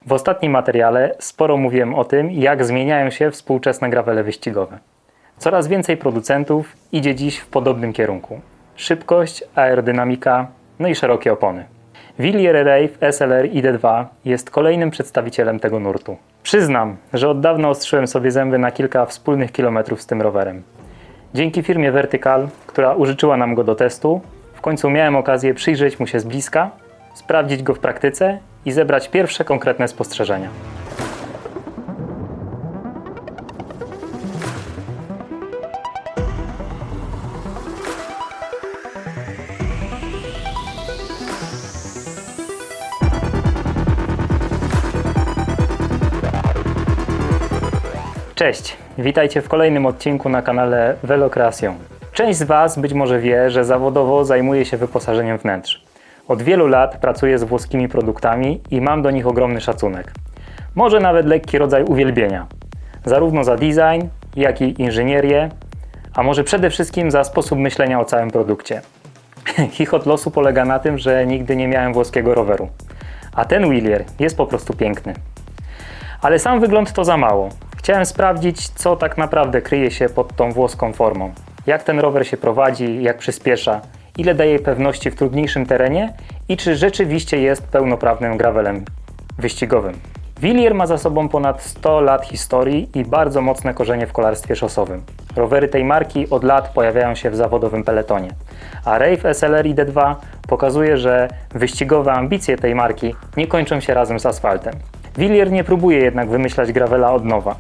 W ostatnim materiale sporo mówiłem o tym, jak zmieniają się współczesne gravele wyścigowe. Coraz więcej producentów idzie dziś w podobnym kierunku. Szybkość, aerodynamika, no i szerokie opony. Willier Rave SLR ID2 jest kolejnym przedstawicielem tego nurtu. Przyznam, że od dawna ostrzyłem sobie zęby na kilka wspólnych kilometrów z tym rowerem. Dzięki firmie Vertical, która użyczyła nam go do testu, w końcu miałem okazję przyjrzeć mu się z bliska, sprawdzić go w praktyce i zebrać pierwsze konkretne spostrzeżenia. Cześć, witajcie w kolejnym odcinku na kanale Velocreation. Część z Was być może wie, że zawodowo zajmuję się wyposażeniem wnętrz. Od wielu lat pracuję z włoskimi produktami i mam do nich ogromny szacunek. Może nawet lekki rodzaj uwielbienia. Zarówno za design, jak i inżynierię, a może przede wszystkim za sposób myślenia o całym produkcie. Chichot losu polega na tym, że nigdy nie miałem włoskiego roweru. A ten Willier jest po prostu piękny. Ale sam wygląd to za mało. Chciałem sprawdzić, co tak naprawdę kryje się pod tą włoską formą. Jak ten rower się prowadzi, jak przyspiesza, ile daje pewności w trudniejszym terenie i czy rzeczywiście jest pełnoprawnym gravelem wyścigowym. Willier ma za sobą ponad 100 lat historii i bardzo mocne korzenie w kolarstwie szosowym. Rowery tej marki od lat pojawiają się w zawodowym peletonie, a Rave SLR ID2 pokazuje, że wyścigowe ambicje tej marki nie kończą się razem z asfaltem. Willier nie próbuje jednak wymyślać gravela od nowa.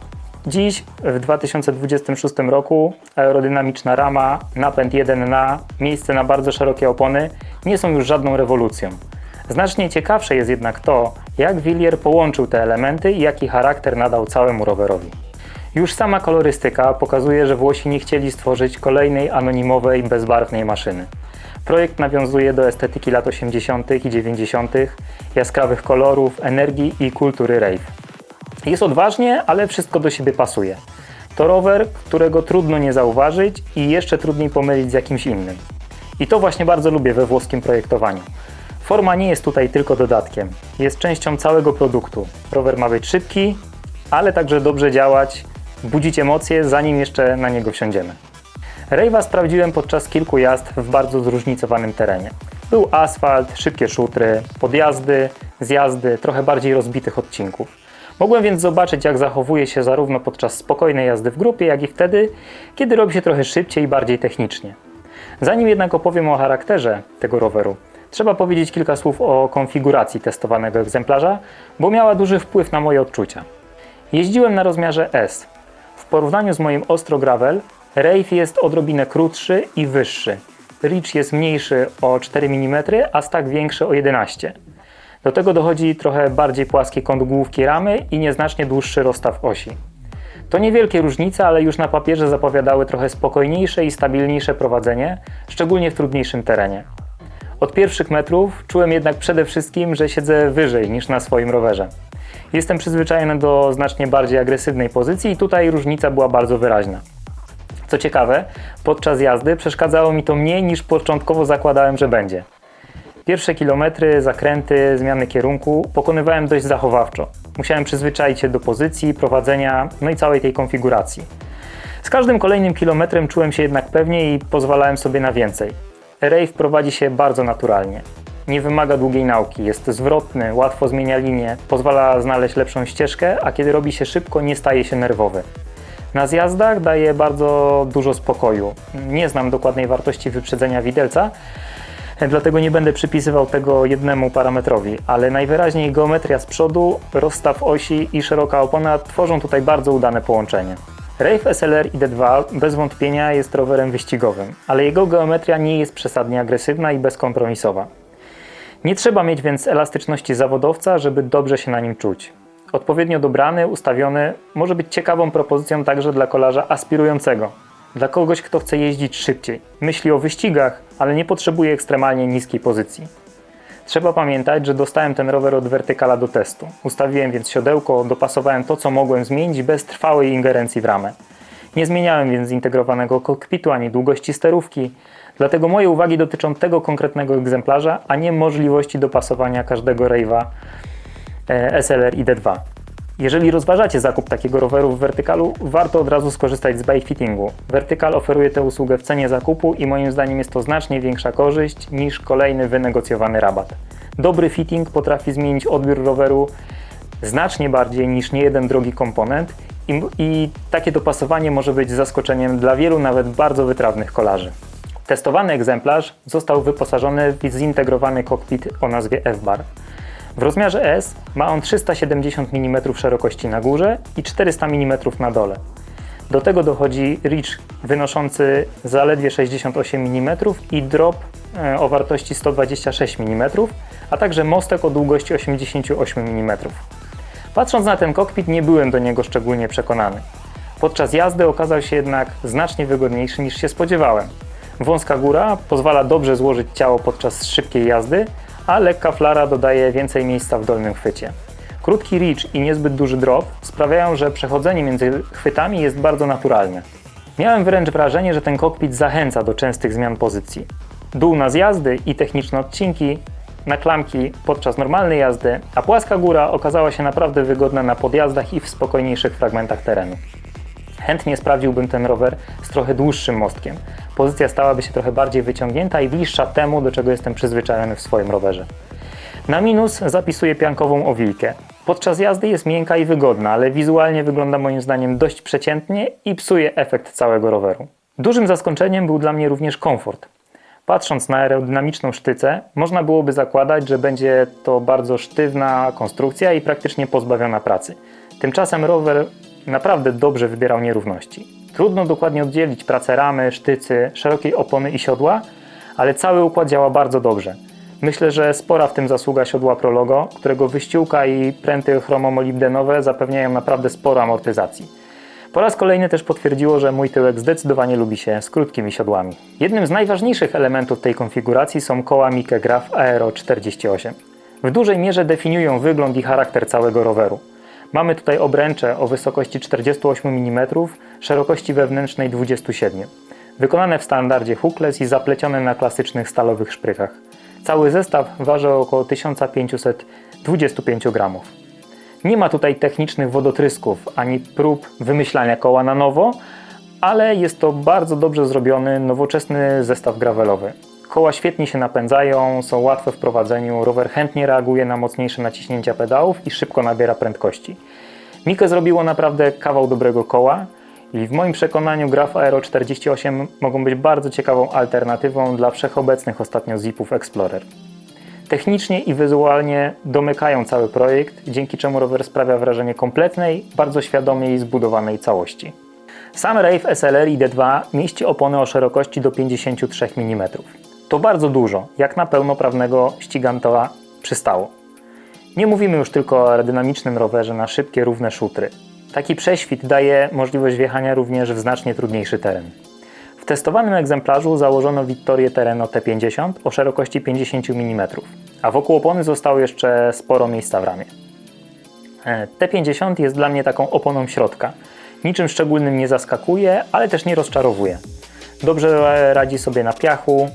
Dziś, w 2026 roku, aerodynamiczna rama, napęd 1 miejsce na bardzo szerokie opony nie są już żadną rewolucją. Znacznie ciekawsze jest jednak to, jak Willier połączył te elementy i jaki charakter nadał całemu rowerowi. Już sama kolorystyka pokazuje, że Włosi nie chcieli stworzyć kolejnej anonimowej, bezbarwnej maszyny. Projekt nawiązuje do estetyki lat 80. i 90., jaskrawych kolorów, energii i kultury rave. Jest odważnie, ale wszystko do siebie pasuje. To rower, którego trudno nie zauważyć i jeszcze trudniej pomylić z jakimś innym. I to właśnie bardzo lubię we włoskim projektowaniu. Forma nie jest tutaj tylko dodatkiem, jest częścią całego produktu. Rower ma być szybki, ale także dobrze działać, budzić emocje, zanim jeszcze na niego wsiądziemy. Rave'a sprawdziłem podczas kilku jazd w bardzo zróżnicowanym terenie. Był asfalt, szybkie szutry, podjazdy, zjazdy, trochę bardziej rozbitych odcinków. Mogłem więc zobaczyć, jak zachowuje się zarówno podczas spokojnej jazdy w grupie, jak i wtedy, kiedy robi się trochę szybciej i bardziej technicznie. Zanim jednak opowiem o charakterze tego roweru, trzeba powiedzieć kilka słów o konfiguracji testowanego egzemplarza, bo miała duży wpływ na moje odczucia. Jeździłem na rozmiarze S. W porównaniu z moim Ostro Gravel, Rave jest odrobinę krótszy i wyższy. Reach jest mniejszy o 4 mm, a stack większy o 11. Do tego dochodzi trochę bardziej płaski kąt główki ramy i nieznacznie dłuższy rozstaw osi. To niewielkie różnice, ale już na papierze zapowiadały trochę spokojniejsze i stabilniejsze prowadzenie, szczególnie w trudniejszym terenie. Od pierwszych metrów czułem jednak przede wszystkim, że siedzę wyżej niż na swoim rowerze. Jestem przyzwyczajony do znacznie bardziej agresywnej pozycji i tutaj różnica była bardzo wyraźna. Co ciekawe, podczas jazdy przeszkadzało mi to mniej niż początkowo zakładałem, że będzie. Pierwsze kilometry, zakręty, zmiany kierunku pokonywałem dość zachowawczo. Musiałem przyzwyczaić się do pozycji, prowadzenia, no i całej tej konfiguracji. Z każdym kolejnym kilometrem czułem się jednak pewniej i pozwalałem sobie na więcej. Rave prowadzi się bardzo naturalnie. Nie wymaga długiej nauki, jest zwrotny, łatwo zmienia linię, pozwala znaleźć lepszą ścieżkę, a kiedy robi się szybko, nie staje się nerwowy. Na zjazdach daje bardzo dużo spokoju. Nie znam dokładnej wartości wyprzedzenia widelca, dlatego nie będę przypisywał tego jednemu parametrowi, ale najwyraźniej geometria z przodu, rozstaw osi i szeroka opona tworzą tutaj bardzo udane połączenie. Rave SLR ID2 bez wątpienia jest rowerem wyścigowym, ale jego geometria nie jest przesadnie agresywna i bezkompromisowa. Nie trzeba mieć więc elastyczności zawodowca, żeby dobrze się na nim czuć. Odpowiednio dobrany, ustawiony może być ciekawą propozycją także dla kolarza aspirującego. Dla kogoś, kto chce jeździć szybciej. Myśli o wyścigach, ale nie potrzebuje ekstremalnie niskiej pozycji. Trzeba pamiętać, że dostałem ten rower od Verticala do testu. Ustawiłem więc siodełko, dopasowałem to, co mogłem zmienić bez trwałej ingerencji w ramę. Nie zmieniałem więc zintegrowanego kokpitu ani długości sterówki, dlatego moje uwagi dotyczą tego konkretnego egzemplarza, a nie możliwości dopasowania każdego Rave'a SLR ID2. Jeżeli rozważacie zakup takiego roweru w Verticalu, warto od razu skorzystać z bike fittingu. Vertical oferuje tę usługę w cenie zakupu i moim zdaniem jest to znacznie większa korzyść niż kolejny wynegocjowany rabat. Dobry fitting potrafi zmienić odbiór roweru znacznie bardziej niż niejeden drogi komponent i takie dopasowanie może być zaskoczeniem dla wielu nawet bardzo wytrawnych kolarzy. Testowany egzemplarz został wyposażony w zintegrowany kokpit o nazwie F-Bar. W rozmiarze S ma on 370 mm szerokości na górze i 400 mm na dole. Do tego dochodzi reach wynoszący zaledwie 68 mm i drop o wartości 126 mm, a także mostek o długości 88 mm. Patrząc na ten kokpit, nie byłem do niego szczególnie przekonany. Podczas jazdy okazał się jednak znacznie wygodniejszy niż się spodziewałem. Wąska góra pozwala dobrze złożyć ciało podczas szybkiej jazdy, a lekka flara dodaje więcej miejsca w dolnym chwycie. Krótki reach i niezbyt duży drop sprawiają, że przechodzenie między chwytami jest bardzo naturalne. Miałem wręcz wrażenie, że ten kokpit zachęca do częstych zmian pozycji. Dół na zjazdy i techniczne odcinki, na klamki podczas normalnej jazdy, a płaska góra okazała się naprawdę wygodna na podjazdach i w spokojniejszych fragmentach terenu. Chętnie sprawdziłbym ten rower z trochę dłuższym mostkiem. Pozycja stałaby się trochę bardziej wyciągnięta i bliższa temu, do czego jestem przyzwyczajony w swoim rowerze. Na minus zapisuję piankową owilkę. Podczas jazdy jest miękka i wygodna, ale wizualnie wygląda moim zdaniem dość przeciętnie i psuje efekt całego roweru. Dużym zaskoczeniem był dla mnie również komfort. Patrząc na aerodynamiczną sztycę, można byłoby zakładać, że będzie to bardzo sztywna konstrukcja i praktycznie pozbawiona pracy. Tymczasem rower naprawdę dobrze wybierał nierówności. Trudno dokładnie oddzielić pracę ramy, sztycy, szerokiej opony i siodła, ale cały układ działa bardzo dobrze. Myślę, że spora w tym zasługa siodła Prologo, którego wyściółka i pręty chromomolibdenowe zapewniają naprawdę sporo amortyzacji. Po raz kolejny też potwierdziło, że mój tyłek zdecydowanie lubi się z krótkimi siodłami. Jednym z najważniejszych elementów tej konfiguracji są koła Mike Graph Aero 48. W dużej mierze definiują wygląd i charakter całego roweru. Mamy tutaj obręcze o wysokości 48 mm, szerokości wewnętrznej 27 mm. Wykonane w standardzie hookless i zaplecione na klasycznych stalowych szprychach. Cały zestaw waży około 1525 gramów. Nie ma tutaj technicznych wodotrysków ani prób wymyślania koła na nowo, ale jest to bardzo dobrze zrobiony, nowoczesny zestaw gravelowy. Koła świetnie się napędzają, są łatwe w prowadzeniu, rower chętnie reaguje na mocniejsze naciśnięcia pedałów i szybko nabiera prędkości. Mike zrobiło naprawdę kawał dobrego koła i w moim przekonaniu Graph Aero 48 mogą być bardzo ciekawą alternatywą dla wszechobecnych ostatnio Zipów Explorer. Technicznie i wizualnie domykają cały projekt, dzięki czemu rower sprawia wrażenie kompletnej, bardzo świadomie zbudowanej całości. Sam Rave SLR ID2 mieści opony o szerokości do 53 mm. To bardzo dużo, jak na pełnoprawnego ścigantola przystało. Nie mówimy już tylko o aerodynamicznym rowerze na szybkie, równe szutry. Taki prześwit daje możliwość wjechania również w znacznie trudniejszy teren. W testowanym egzemplarzu założono Vittorię Terreno T50 o szerokości 50 mm, a wokół opony zostało jeszcze sporo miejsca w ramie. T50 jest dla mnie taką oponą środka. Niczym szczególnym nie zaskakuje, ale też nie rozczarowuje. Dobrze radzi sobie na piachu,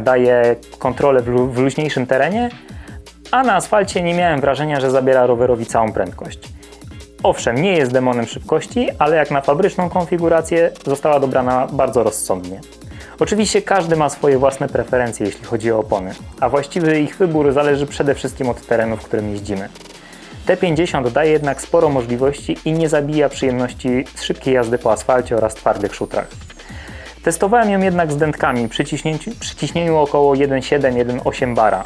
daje kontrolę w luźniejszym terenie, a na asfalcie nie miałem wrażenia, że zabiera rowerowi całą prędkość. Owszem, nie jest demonem szybkości, ale jak na fabryczną konfigurację została dobrana bardzo rozsądnie. Oczywiście każdy ma swoje własne preferencje, jeśli chodzi o opony, a właściwy ich wybór zależy przede wszystkim od terenu, w którym jeździmy. T50 daje jednak sporo możliwości i nie zabija przyjemności z szybkiej jazdy po asfalcie oraz twardych szutrach. Testowałem ją jednak z dętkami przy ciśnieniu około 1,7-1,8 bara.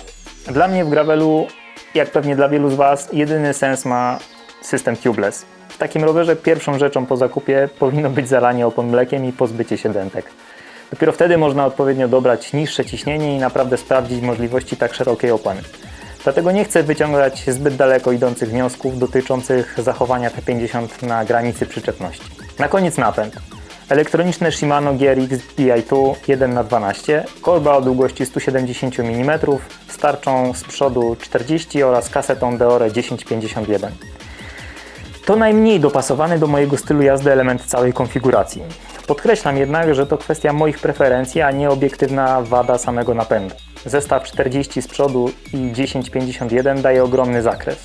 Dla mnie w gravelu, jak pewnie dla wielu z Was, jedyny sens ma system tubeless. W takim rowerze pierwszą rzeczą po zakupie powinno być zalanie opon mlekiem i pozbycie się dętek. Dopiero wtedy można odpowiednio dobrać niższe ciśnienie i naprawdę sprawdzić możliwości tak szerokiej opony. Dlatego nie chcę wyciągać zbyt daleko idących wniosków dotyczących zachowania T50 na granicy przyczepności. Na koniec napęd. Elektroniczne Shimano GRX Di2 1x12, korba o długości 170 mm z tarczą z przodu 40 oraz kasetą Deore 1051. To najmniej dopasowany do mojego stylu jazdy element całej konfiguracji. Podkreślam jednak, że to kwestia moich preferencji, a nie obiektywna wada samego napędu. Zestaw 40 z przodu i 1051 daje ogromny zakres.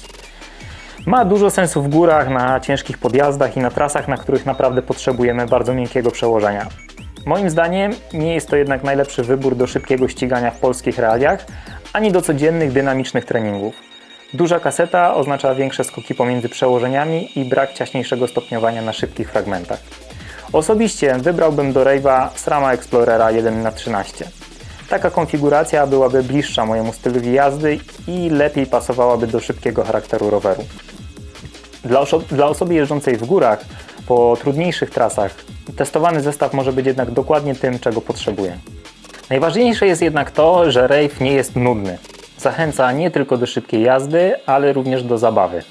Ma dużo sensu w górach, na ciężkich podjazdach i na trasach, na których naprawdę potrzebujemy bardzo miękkiego przełożenia. Moim zdaniem nie jest to jednak najlepszy wybór do szybkiego ścigania w polskich realiach, ani do codziennych, dynamicznych treningów. Duża kaseta oznacza większe skoki pomiędzy przełożeniami i brak ciaśniejszego stopniowania na szybkich fragmentach. Osobiście wybrałbym do Rave'a SRAMa Explorera 1x13. Taka konfiguracja byłaby bliższa mojemu stylowi jazdy i lepiej pasowałaby do szybkiego charakteru roweru. Dla osoby jeżdżącej w górach po trudniejszych trasach testowany zestaw może być jednak dokładnie tym, czego potrzebuje. Najważniejsze jest jednak to, że Rave nie jest nudny. Zachęca nie tylko do szybkiej jazdy, ale również do zabawy.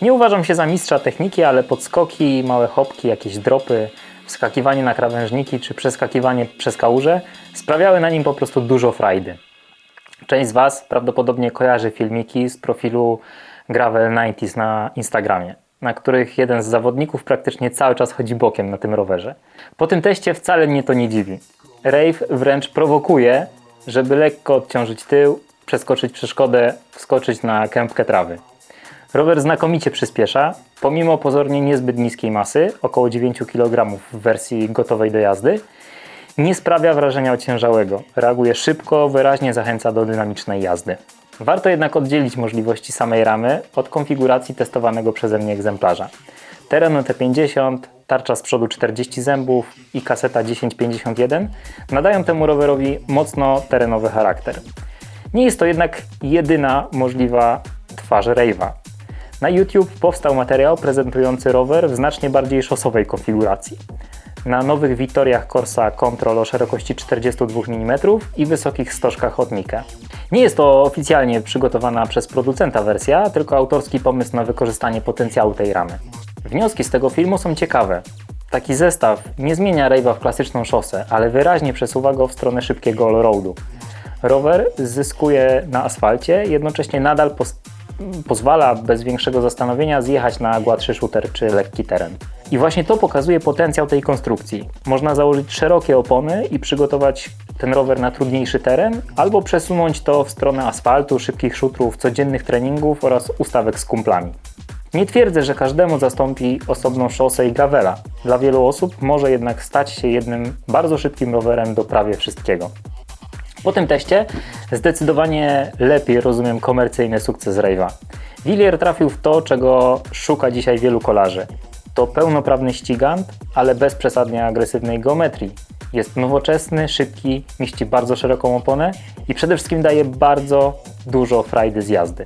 Nie uważam się za mistrza techniki, ale podskoki, małe hopki, jakieś dropy, wskakiwanie na krawężniki czy przeskakiwanie przez kałuże sprawiały na nim po prostu dużo frajdy. Część z Was prawdopodobnie kojarzy filmiki z profilu Gravel 90s na Instagramie, na których jeden z zawodników praktycznie cały czas chodzi bokiem na tym rowerze. Po tym teście wcale mnie to nie dziwi. Rave wręcz prowokuje, żeby lekko odciążyć tył, przeskoczyć przeszkodę, wskoczyć na kępkę trawy. Rower znakomicie przyspiesza, pomimo pozornie niezbyt niskiej masy, około 9 kg w wersji gotowej do jazdy, nie sprawia wrażenia ociężałego, reaguje szybko, wyraźnie zachęca do dynamicznej jazdy. Warto jednak oddzielić możliwości samej ramy od konfiguracji testowanego przeze mnie egzemplarza. Tereno T50, tarcza z przodu 40 zębów i kaseta 1051 nadają temu rowerowi mocno terenowy charakter. Nie jest to jednak jedyna możliwa twarz Rave'a. Na YouTube powstał materiał prezentujący rower w znacznie bardziej szosowej konfiguracji. Na nowych Victoriach Corsa Control o szerokości 42 mm i wysokich stożkach od Nike. Nie jest to oficjalnie przygotowana przez producenta wersja, tylko autorski pomysł na wykorzystanie potencjału tej ramy. Wnioski z tego filmu są ciekawe. Taki zestaw nie zmienia Rave'a w klasyczną szosę, ale wyraźnie przesuwa go w stronę szybkiego allroadu. Rower zyskuje na asfalcie, jednocześnie nadal pozwala bez większego zastanowienia zjechać na gładszy shooter czy lekki teren. I właśnie to pokazuje potencjał tej konstrukcji. Można założyć szerokie opony i przygotować ten rower na trudniejszy teren, albo przesunąć to w stronę asfaltu, szybkich shooterów, codziennych treningów oraz ustawek z kumplami. Nie twierdzę, że każdemu zastąpi osobną szosę i gravela. Dla wielu osób może jednak stać się jednym bardzo szybkim rowerem do prawie wszystkiego. Po tym teście zdecydowanie lepiej rozumiem komercyjny sukces Rave'a. Willier trafił w to, czego szuka dzisiaj wielu kolarzy. To pełnoprawny ścigant, ale bez przesadnie agresywnej geometrii. Jest nowoczesny, szybki, mieści bardzo szeroką oponę i przede wszystkim daje bardzo dużo frajdy z jazdy.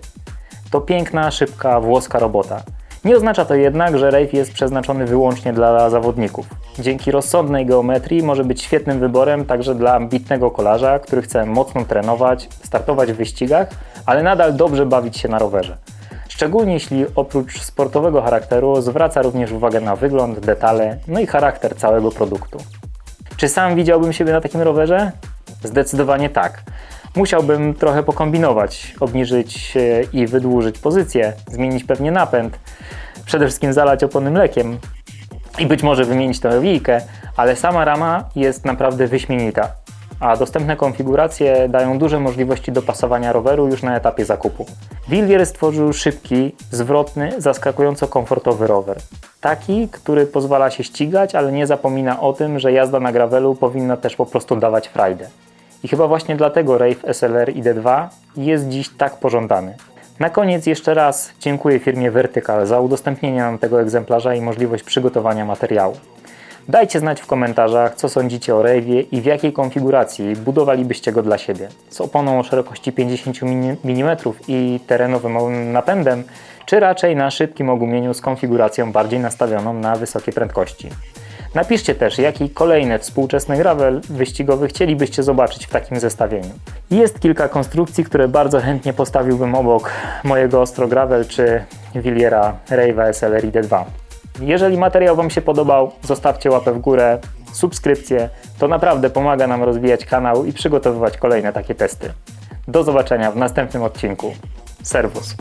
To piękna, szybka, włoska robota. Nie oznacza to jednak, że Rave jest przeznaczony wyłącznie dla zawodników. Dzięki rozsądnej geometrii może być świetnym wyborem także dla ambitnego kolarza, który chce mocno trenować, startować w wyścigach, ale nadal dobrze bawić się na rowerze. Szczególnie jeśli oprócz sportowego charakteru zwraca również uwagę na wygląd, detale, no i charakter całego produktu. Czy sam widziałbym siebie na takim rowerze? Zdecydowanie tak. Musiałbym trochę pokombinować, obniżyć i wydłużyć pozycję, zmienić pewnie napęd, przede wszystkim zalać opony mlekiem i być może wymienić tę wijkę, ale sama rama jest naprawdę wyśmienita, a dostępne konfiguracje dają duże możliwości dopasowania roweru już na etapie zakupu. Willier stworzył szybki, zwrotny, zaskakująco komfortowy rower. Taki, który pozwala się ścigać, ale nie zapomina o tym, że jazda na gravelu powinna też po prostu dawać frajdę. I chyba właśnie dlatego Rave SLR ID2 jest dziś tak pożądany. Na koniec jeszcze raz dziękuję firmie Vertical za udostępnienie nam tego egzemplarza i możliwość przygotowania materiału. Dajcie znać w komentarzach, co sądzicie o Rave'ie i w jakiej konfiguracji budowalibyście go dla siebie. Z oponą o szerokości 50 mm i terenowym napędem, czy raczej na szybkim ogumieniu z konfiguracją bardziej nastawioną na wysokie prędkości. Napiszcie też, jaki kolejny współczesny gravel wyścigowy chcielibyście zobaczyć w takim zestawieniu. Jest kilka konstrukcji, które bardzo chętnie postawiłbym obok mojego Ostro Gravel czy Williera Rave'a SLR ID2. Jeżeli materiał Wam się podobał, zostawcie łapę w górę, subskrypcję, to naprawdę pomaga nam rozwijać kanał i przygotowywać kolejne takie testy. Do zobaczenia w następnym odcinku. Servus!